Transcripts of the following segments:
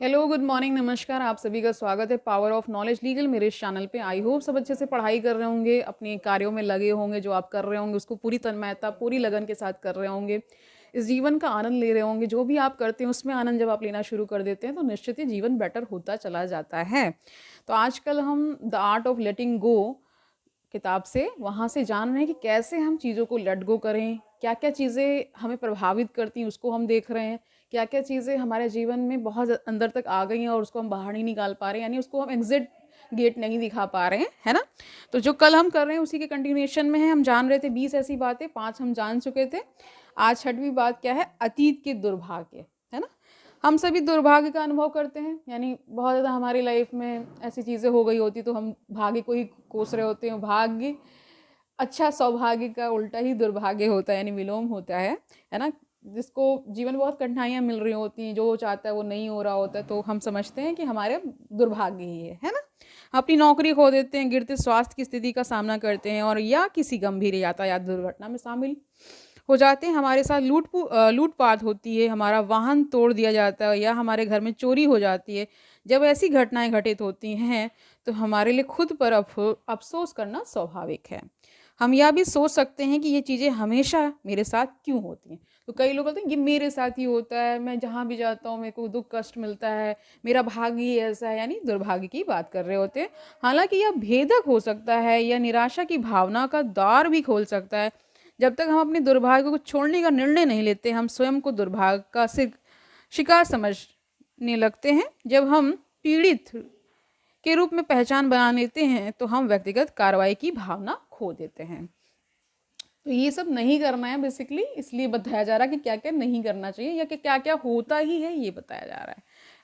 Hello, good morning, नमस्कार। आप सभी का स्वागत है पावर ऑफ नॉलेज लीगल मेरे इस चैनल पे। आई होप सब अच्छे से पढ़ाई कर रहे होंगे, अपने कार्यों में लगे होंगे, जो आप कर रहे होंगे उसको पूरी तन्मयता पूरी लगन के साथ कर रहे होंगे, इस जीवन का आनंद ले रहे होंगे। जो भी आप करते हैं उसमें आनंद जब आप लेना शुरू कर देते हैं तो निश्चित ही जीवन बेटर होता चला जाता है। तो आजकल हम द आर्ट ऑफ लेटिंग गो किताब से वहाँ से जान रहे हैं कि कैसे हम चीज़ों को लेट गो करें, क्या क्या चीज़ें हमें प्रभावित करती हैं उसको हम देख रहे हैं, क्या क्या चीज़ें हमारे जीवन में बहुत अंदर तक आ गई हैं और उसको हम बाहर नहीं निकाल पा रहे हैं, यानी उसको हम एग्जिट गेट नहीं दिखा पा रहे हैं, है ना। तो जो कल हम कर रहे हैं उसी के कंटिन्यूएशन में है। हम जान रहे थे 20 ऐसी बातें, 5 हम जान चुके थे। आज छठवीं बात क्या है? अतीत के दुर्भाग्य, है ना। हम सभी दुर्भाग्य का अनुभव करते हैं, यानी बहुत ज़्यादा हमारी लाइफ में ऐसी चीज़ें हो गई होती तो हम भाग्य को ही कोस रहे होते हैं। भाग्य अच्छा, सौभाग्य का उल्टा ही दुर्भाग्य होता है, यानी विलोम होता है ना। जिसको जीवन में बहुत कठिनाइयाँ मिल रही होती हैं, जो वो चाहता है वो नहीं हो रहा होता है, तो हम समझते हैं कि हमारे दुर्भाग्य ही है ना। अपनी नौकरी खो देते हैं, गिरते स्वास्थ्य की स्थिति का सामना करते हैं, और या किसी गंभीर यातायात दुर्घटना में शामिल हो जाते हैं। हमारे साथ लूटपाट होती है, हमारा वाहन तोड़ दिया जाता है, या हमारे घर में चोरी हो जाती है। जब ऐसी घटनाएं घटित होती हैं तो हमारे लिए खुद पर अफसोस करना स्वाभाविक है। हम यह भी सोच सकते हैं कि ये चीज़ें हमेशा मेरे साथ क्यों होती हैं। तो कई लोग बोलते हैं ये मेरे साथ ही होता है, मैं जहाँ भी जाता हूँ मेरे को दुख कष्ट मिलता है, मेरा भाग्य ही ऐसा है, यानी दुर्भाग्य की बात कर रहे होते हैं। हालांकि यह भेदक हो सकता है, यह निराशा की भावना का द्वार भी खोल सकता है। जब तक हम अपने दुर्भाग्य को छोड़ने का निर्णय नहीं लेते, हम स्वयं को दुर्भाग्य का शिकार समझने लगते हैं। जब हम पीड़ित के रूप में पहचान बना लेते हैं तो हम व्यक्तिगत कार्रवाई की भावना खो देते हैं। तो ये सब नहीं करना है बेसिकली, इसलिए बताया जा रहा है कि क्या क्या नहीं करना चाहिए, या कि क्या क्या होता ही है ये बताया जा रहा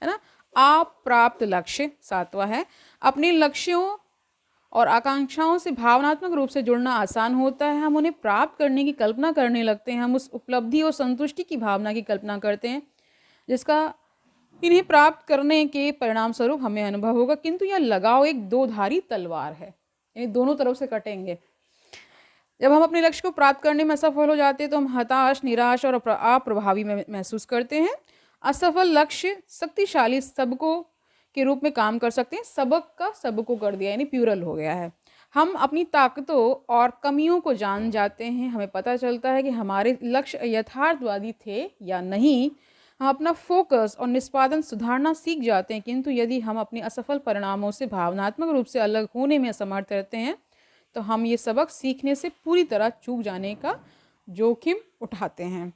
है ना। आप प्राप्त लक्ष्य, सातवां है, अपने लक्ष्यों और आकांक्षाओं से भावनात्मक रूप से जुड़ना आसान होता है। हम उन्हें प्राप्त करने की कल्पना करने लगते हैं, हम उस उपलब्धि और संतुष्टि की भावना की कल्पना करते हैं जिसका इन्हें प्राप्त करने के परिणाम स्वरूप हमें अनुभव होगा। किंतु यह लगाव एक दो धारी तलवार है, यानी दोनों तरफ से कटेंगे। जब हम अपने लक्ष्य को प्राप्त करने में असफल हो जाते हैं तो हम हताश, निराश और अप्रभावी महसूस करते हैं। असफल लक्ष्य शक्तिशाली सबको के रूप में काम कर सकते हैं। सबक का सबको कर दिया, यानी प्यूरल हो गया है। हम अपनी ताकतों और कमियों को जान जाते हैं, हमें पता चलता है कि हमारे लक्ष्य यथार्थवादी थे या नहीं। हम अपना फोकस और निष्पादन सुधारना सीख जाते हैं। किंतु यदि हम अपने असफल परिणामों से भावनात्मक रूप से अलग होने में असमर्थ रहते हैं तो हम ये सबक सीखने से पूरी तरह चूक जाने का जोखिम उठाते हैं।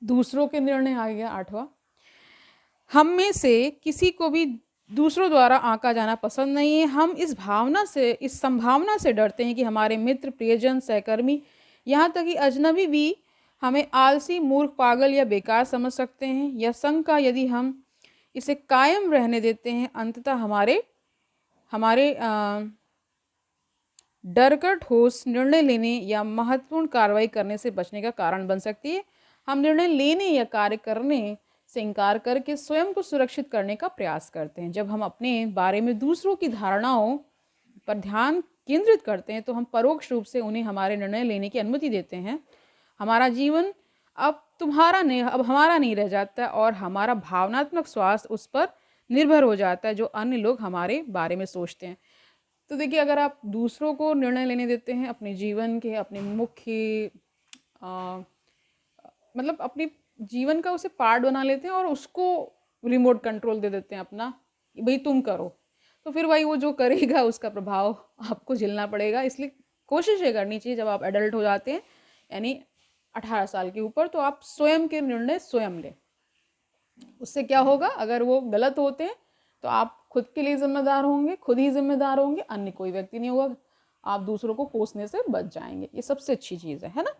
दूसरों के निर्णय आ गया आठवां। हम में से किसी को भी दूसरों द्वारा आंका जाना पसंद नहीं है। हम इस संभावना से डरते हैं कि हमारे मित्र, प्रियजन, सहकर्मी, यहाँ तक कि अजनबी भी हमें आलसी, मूर्ख, पागल या बेकार समझ सकते हैं। यह शंका यदि हम इसे कायम रहने देते हैं, अंततः हमारे हमारे डर कर ठोस निर्णय लेने या महत्वपूर्ण कार्रवाई करने से बचने का कारण बन सकती है। हम निर्णय लेने या कार्य करने से इनकार करके स्वयं को सुरक्षित करने का प्रयास करते हैं। जब हम अपने बारे में दूसरों की धारणाओं पर ध्यान केंद्रित करते हैं तो हम परोक्ष रूप से उन्हें हमारे निर्णय लेने की अनुमति देते हैं। हमारा जीवन अब हमारा नहीं रह जाता और हमारा भावनात्मक स्वास्थ्य उस पर निर्भर हो जाता है जो अन्य लोग हमारे बारे में सोचते हैं। तो देखिए, अगर आप दूसरों को निर्णय लेने देते हैं अपने जीवन के, अपने मुख्य मतलब अपने जीवन का उसे पार्ट बना लेते हैं और उसको रिमोट कंट्रोल दे देते हैं अपना, भाई तुम करो, तो फिर भाई वो जो करेगा उसका प्रभाव आपको झेलना पड़ेगा। इसलिए कोशिश ये करनी चाहिए जब आप एडल्ट हो जाते हैं, यानी 18 साल के ऊपर, तो आप स्वयं के निर्णय स्वयं लें। उससे क्या होगा, अगर वो गलत होते हैं तो आप खुद के लिए जिम्मेदार होंगे, खुद ही जिम्मेदार होंगे, अन्य कोई व्यक्ति नहीं होगा। आप दूसरों को कोसने से बच जाएंगे, ये सबसे अच्छी चीज़ है ना।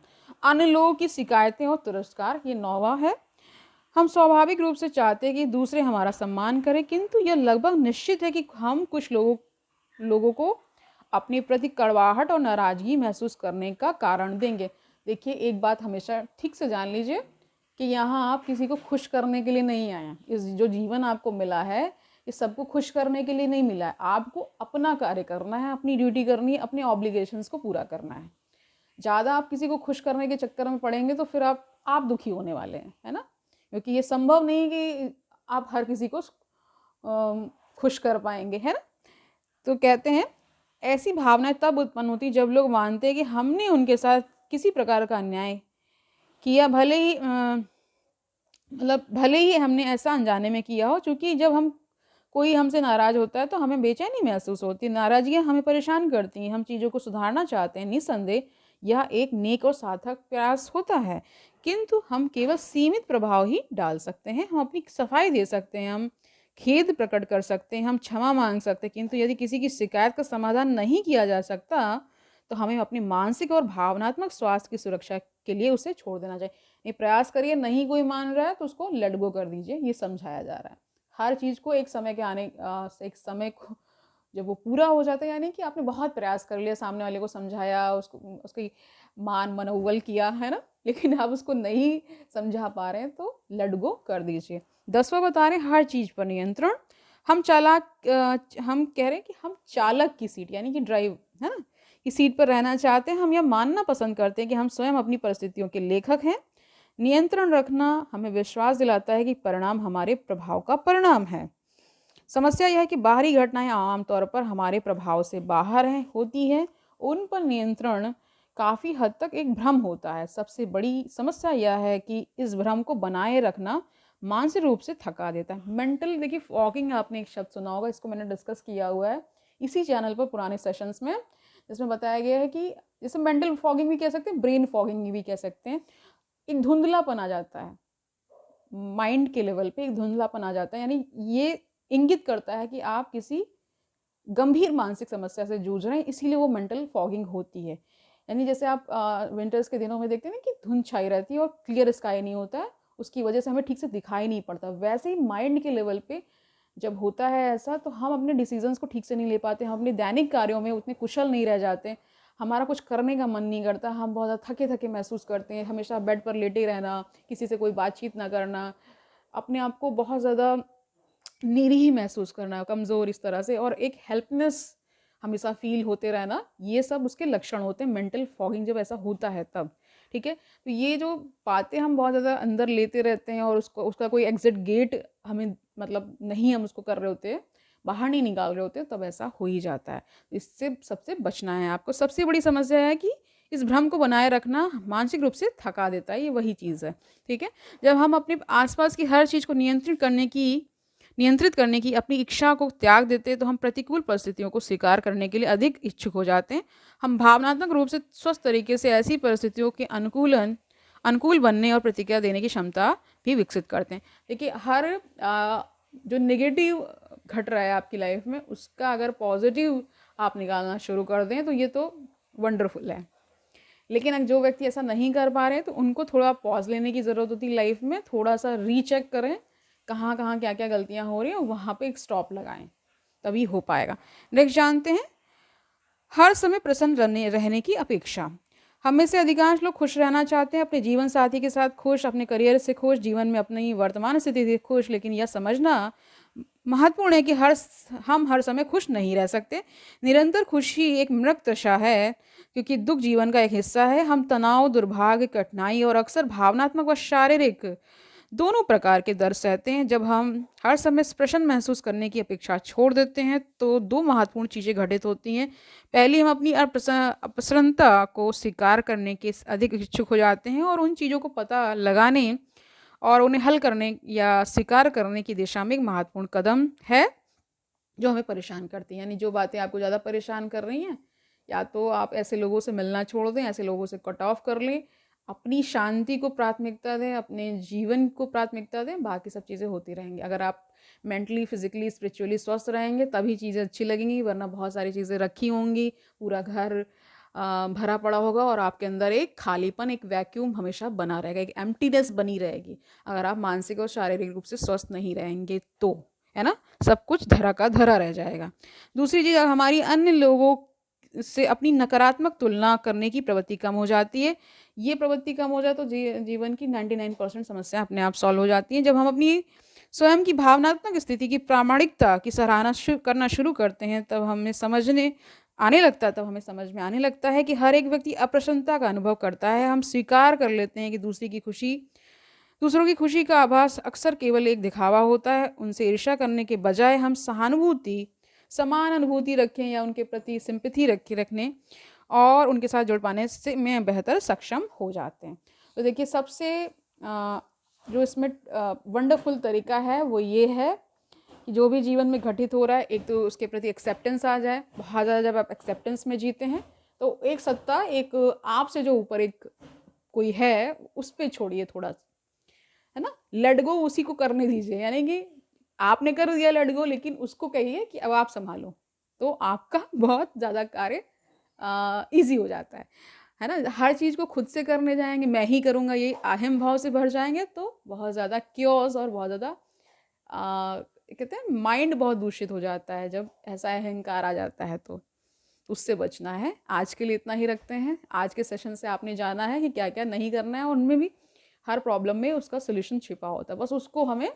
अन्य लोगों की शिकायतें और तिरस्कार, ये 9वां है। हम स्वाभाविक रूप से चाहते हैं कि दूसरे हमारा सम्मान करें, किंतु यह लगभग निश्चित है कि हम कुछ लोगों को अपने प्रति कड़वाहट और नाराजगी महसूस करने का कारण देंगे। देखिए, एक बात हमेशा ठीक से जान लीजिए कि यहाँ आप किसी को खुश करने के लिए नहीं आए हैं। इस जो जीवन आपको मिला है ये सबको खुश करने के लिए नहीं मिला है। आपको अपना कार्य करना है, अपनी ड्यूटी करनी है, अपने ऑब्लिगेशंस को पूरा करना है। ज़्यादा आप किसी को खुश करने के चक्कर में पड़ेंगे तो फिर आप दुखी होने वाले हैं, है ना। क्योंकि ये संभव नहीं कि आप हर किसी को खुश कर पाएंगे, है ना। तो कहते हैं ऐसी भावनाएं तब उत्पन्न होती जब लोग मानते हैं कि हमने उनके साथ किसी प्रकार का अन्याय किया, भले ही हमने ऐसा अनजाने में किया हो। क्योंकि जब हम कोई हमसे नाराज़ होता है तो हमें बेचैनी महसूस होती है, नाराज़गियाँ हमें परेशान करती हैं, हम चीज़ों को सुधारना चाहते हैं। निस्संदेह यह एक नेक और सार्थक प्रयास होता है, किंतु हम केवल सीमित प्रभाव ही डाल सकते हैं। हम अपनी सफाई दे सकते हैं, हम खेद प्रकट कर सकते हैं, हम क्षमा मांग सकते हैं, किंतु यदि किसी की शिकायत का समाधान नहीं किया जा सकता तो हमें अपनी मानसिक और भावनात्मक स्वास्थ्य की सुरक्षा के लिए उसे छोड़ देना चाहिए। नहीं, प्रयास करिए, नहीं कोई मान रहा है तो उसको लेट गो कर दीजिए, ये समझाया जा रहा है। हर चीज़ को एक समय के एक समय को जब वो पूरा हो जाता है, यानी कि आपने बहुत प्रयास कर लिया, सामने वाले को समझाया, उसको उसकी मान मनोबल किया, है ना, लेकिन आप उसको नहीं समझा पा रहे हैं तो लेट गो कर दीजिए। 10वां बता रहे हैं हर चीज़ पर नियंत्रण। हम कह रहे हैं कि हम चालक की सीट यानी कि ड्राइव, है ना, की सीट पर रहना चाहते हैं। हम यह मानना पसंद करते हैं कि हम स्वयं अपनी परिस्थितियों के लेखक हैं। नियंत्रण रखना हमें विश्वास दिलाता है कि परिणाम हमारे प्रभाव का परिणाम है। समस्या यह है कि बाहरी घटनाएं आमतौर पर हमारे प्रभाव से बाहर होती हैं, उन पर नियंत्रण काफ़ी हद तक एक भ्रम होता है। सबसे बड़ी समस्या यह है कि इस भ्रम को बनाए रखना मानसिक रूप से थका देता है। मेंटल, देखिए फॉगिंग आपने एक शब्द सुना होगा, इसको मैंने डिस्कस किया हुआ है इसी चैनल पर पुराने सेशंस में, जिसमें बताया गया है कि जैसे मेंटल फॉगिंग भी कह सकते हैं, ब्रेन फॉगिंग भी कह सकते हैं। एक धुंधलापन आ जाता है माइंड के लेवल पे, एक धुंधलापन आ जाता है, यानी ये इंगित करता है कि आप किसी गंभीर मानसिक समस्या से जूझ रहे हैं, इसीलिए वो मेंटल फॉगिंग होती है। यानी जैसे आप विंटर्स के दिनों में देखते हैं ना कि धुंध छाई रहती है और क्लियर स्काई नहीं होता है, उसकी वजह से हमें ठीक से दिखाई नहीं पड़ता। वैसे ही माइंड के लेवल पे जब होता है ऐसा, तो हम अपने डिसीजंस को ठीक से नहीं ले पाते, हम अपने दैनिक कार्यों में उतने कुशल नहीं रह जाते, हमारा कुछ करने का मन नहीं करता, हम बहुत ज़्यादा थके थके महसूस करते हैं, हमेशा बेड पर लेटे रहना, किसी से कोई बातचीत ना करना, अपने आप को बहुत ज़्यादा निरीह महसूस करना, कमज़ोर इस तरह से, और एक हेल्पनेस हमेशा फील होते रहना, ये सब उसके लक्षण होते हैं मेंटल फॉगिंग जब ऐसा होता है तब। ठीक है, तो ये जो बातें हम बहुत ज़्यादा अंदर लेते रहते हैं और उसका कोई एग्जिट गेट हमें मतलब नहीं, हम उसको कर रहे होते, बाहर नहीं निकाल रहे होते, तब ऐसा हो ही जाता है। इससे सबसे बचना है आपको। सबसे बड़ी समस्या है कि इस भ्रम को बनाए रखना मानसिक रूप से थका देता है, ये वही चीज़ है। ठीक है, जब हम अपने आसपास की हर चीज़ को नियंत्रित करने की अपनी इच्छा को त्याग देते हैं तो हम प्रतिकूल परिस्थितियों को स्वीकार करने के लिए अधिक इच्छुक हो जाते हैं। हम भावनात्मक रूप से स्वस्थ तरीके से ऐसी परिस्थितियों के अनुकूल बनने और प्रतिक्रिया देने की क्षमता भी विकसित करते हैं। देखिए, हर जो नेगेटिव घट रहा है आपकी लाइफ में, उसका अगर पॉजिटिव आप निकालना शुरू कर दें तो ये तो वंडरफुल है। लेकिन अगर जो व्यक्ति ऐसा नहीं कर पा रहे हैं तो उनको थोड़ा पॉज लेने की ज़रूरत होती है लाइफ में, थोड़ा सा रीचेक करें कहाँ कहाँ क्या क्या गलतियाँ हो रही हैं, वहाँ पे एक स्टॉप लगाएं, तभी हो पाएगा। नेक्स्ट जानते हैं हर समय प्रसन्न रहने की अपेक्षा। हम में से अधिकांश लोग खुश रहना चाहते हैं, अपने जीवन साथी के साथ खुश, अपने करियर से खुश, जीवन में अपनी वर्तमान स्थिति से खुश, लेकिन यह समझना महत्वपूर्ण है कि हम हर समय खुश नहीं रह सकते। निरंतर खुशी एक मृत दशा है, क्योंकि दुख जीवन का एक हिस्सा है। हम तनाव, दुर्भाग्य, कठिनाई और अक्सर भावनात्मक व शारीरिक दोनों प्रकार के दर्द सहते हैं। जब हम हर समय प्रसन्न महसूस करने की अपेक्षा छोड़ देते हैं तो दो महत्वपूर्ण चीज़ें घटित होती हैं। पहली, हम अपनी अप्रसन्नता को स्वीकार करने के अधिक इच्छुक हो जाते हैं और उन चीज़ों को पता लगाने और उन्हें हल करने या स्वीकार करने की दिशा में एक महत्वपूर्ण कदम है जो हमें परेशान करती हैं। यानी जो बातें आपको ज़्यादा परेशान कर रही हैं, या तो आप ऐसे लोगों से मिलना छोड़ दें, ऐसे लोगों से कट ऑफ कर लें, अपनी शांति को प्राथमिकता दें, अपने जीवन को प्राथमिकता दें, बाकी सब चीज़ें होती रहेंगी। अगर आप मेंटली, फिजिकली, स्पिरिचुअली स्वस्थ रहेंगे तभी चीज़ें अच्छी लगेंगी, वरना बहुत सारी चीज़ें रखी होंगी, पूरा घर भरा पड़ा होगा और आपके अंदर एक खालीपन, एक वैक्यूम हमेशा बना रहेगा, एक एम्प्टीनेस बनी रहेगी अगर आप मानसिक और शारीरिक रूप से स्वस्थ नहीं रहेंगे तो, है ना, सब कुछ धरा का धरा रह जाएगा। दूसरी चीज़, हमारी अन्य लोगों से अपनी नकारात्मक तुलना करने की प्रवृत्ति कम हो जाती है। ये प्रवृत्ति कम हो जाए तो जीवन की 99% समस्या अपने आप सॉल्व हो जाती हैं। जब हम अपनी स्वयं की भावनात्मक स्थिति की प्रामाणिकता की सराहना करना शुरू करते हैं, तब हमें समझ में आने लगता है कि हर एक व्यक्ति अप्रसन्नता का अनुभव करता है। हम स्वीकार कर लेते हैं कि दूसरे की खुशी दूसरों की खुशी का आभास अक्सर केवल एक दिखावा होता है। उनसे ईर्ष्या करने के बजाय हम सहानुभूति, समान अनुभूति रखें या उनके प्रति सिंपैथी रखने और उनके साथ जुड़ पाने से में बेहतर सक्षम हो जाते हैं। तो देखिए सबसे जो इसमें वंडरफुल तरीका है वो ये है कि जो भी जीवन में घटित हो रहा है, एक तो उसके प्रति एक्सेप्टेंस आ जाए। बहुत ज़्यादा जब आप एक्सेप्टेंस में जीते हैं तो एक सत्ता, एक आपसे जो ऊपर एक कोई है, उस पे छोड़िए थोड़ा, है ना? लेट गो, उसी को करने दीजिए। यानी कि आपने कर दिया लेट गो, लेकिन उसको कहिए कि अब आप सँभालो। तो आपका बहुत ज़्यादा कार्य ईज़ी हो जाता है ना? हर चीज़ को खुद से करने जाएँगे, मैं ही करूँगा, ये अहम भाव से भर जाएँगे तो बहुत ज़्यादा क्योस और बहुत ज़्यादा कहते हैं माइंड बहुत दूषित हो जाता है जब ऐसा अहंकार आ जाता है तो उससे बचना है। आज के लिए इतना ही रखते हैं। आज के सेशन से आपने जाना है कि क्या-क्या नहीं करना है और उनमें भी हर प्रॉब्लम में उसका सॉल्यूशन छिपा होता है, बस उसको हमें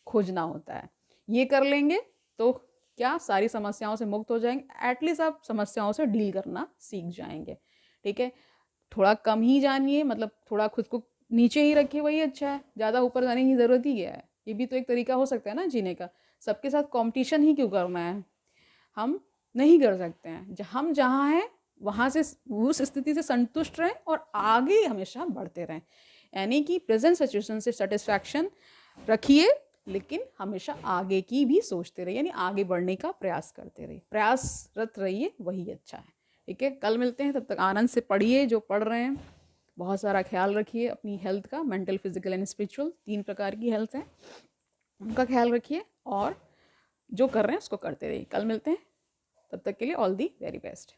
खोजना होता है। ये कर लेंगे तो क्या सारी समस्याओं से मुक्त हो जाएँगे, एटलीस्ट आप समस्याओं से डील करना सीख जाएँगे, ठीक है? थोड़ा कम ही जानिए, मतलब थोड़ा खुद को नीचे ही रखिए, वही अच्छा है। ज़्यादा ऊपर जाने की ज़रूरत ही क्या है? ये भी तो एक तरीका हो सकता है ना जीने का। सबके साथ कॉम्पिटिशन ही क्यों करना है? हम नहीं कर सकते हैं। हम जहाँ हैं वहाँ से उस स्थिति से संतुष्ट रहें और आगे हमेशा बढ़ते रहें। यानी कि प्रेजेंट सिचुएशन से सेटिस्फैक्शन रखिए, लेकिन हमेशा आगे की भी सोचते रहिए, यानी आगे बढ़ने का प्रयास करते रहिए, प्रयासरत रहिए, वही अच्छा है। ठीक है, कल मिलते हैं, तब तक आनंद से पढ़िए जो पढ़ रहे हैं। बहुत सारा ख्याल रखिए अपनी हेल्थ का, मेंटल, फिजिकल एंड स्पिरिचुअल, 3 प्रकार की हेल्थ है, उनका ख्याल रखिए और जो कर रहे हैं उसको करते रहिए। कल मिलते हैं, तब तक के लिए ऑल दी वेरी बेस्ट।